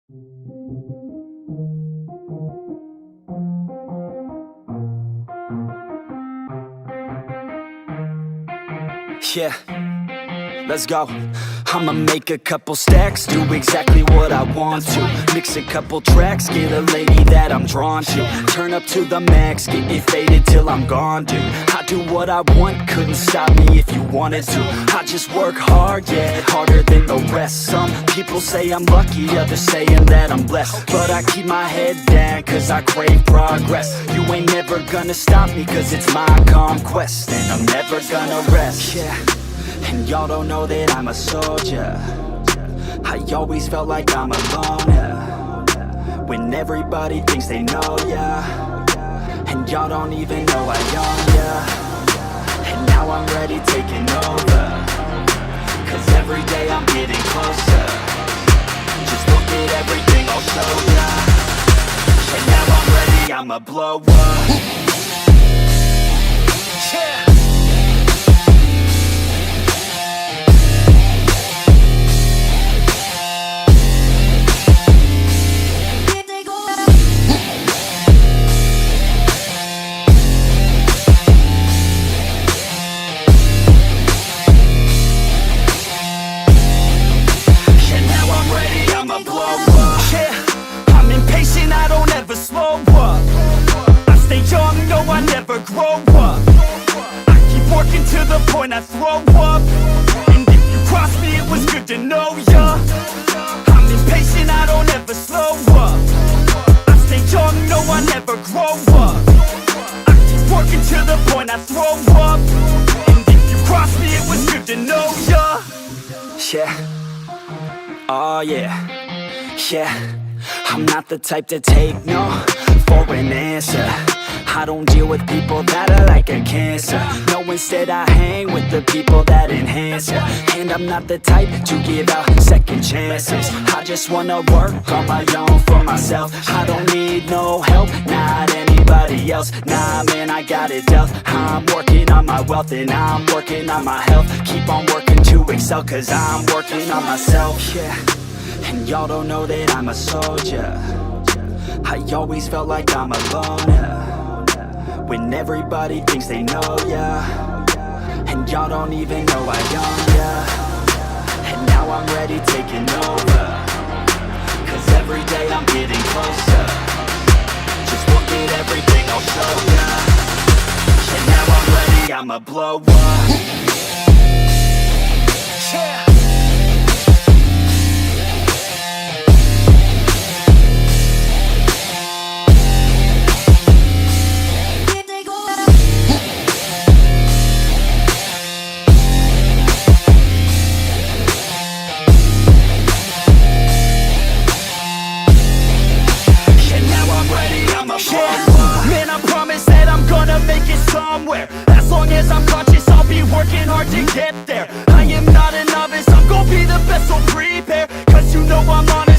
Yeah, let's go. I'ma make a couple stacks, do exactly what I want to. Mix a couple tracks, get a lady that I'm drawn to. Turn up to the max, get it faded till I'm gone, dude. I do what I want, couldn't stop me if you wanted to. I just work hard, yeah, harder than the rest. Some people say I'm lucky, others saying that I'm blessed. But I keep my head down, cause I crave progress. You ain't never gonna stop me, cause it's my conquest. And I'm never gonna rest, yeah. And y'all don't know that I'm a soldier. I always felt like I'm a loner when everybody thinks they know ya. And y'all don't even know I own ya. And now I'm ready taking over, cause every day I'm getting closer. Just look at everything I'll show ya. And now I'm ready, I'ma blow up. Yeah. I throw up, and if you cross me, it was good to know ya. I'm impatient, I don't ever slow up. I stay young, no, I never grow up. I keep working to the point I throw up, and if you cross me, it was good to know ya. Yeah, oh yeah, yeah. I'm not the type to take no for an answer. I don't deal with people that are like a cancer. No, instead I hang with the people that enhance ya. And I'm not the type to give out second chances. I just wanna work on my own for myself. I don't need no help, not anybody else. Nah, man, I got it dealt. I'm working on my wealth and I'm working on my health. Keep on working to excel, cause I'm working on myself. Yeah, and y'all don't know that I'm a soldier. I always felt like I'm a loner when everybody thinks they know ya. And y'all don't even know I own ya. And now I'm ready taking over, cause every day I'm getting closer. Just look at everything I'll show ya. And now I'm ready, I'ma blow up. Yeah. Man, I promise that I'm gonna make it somewhere. As long as I'm conscious, I'll be working hard to get there. I am not a novice, I'm gonna be the best, so prepare. Cause you know I'm honest.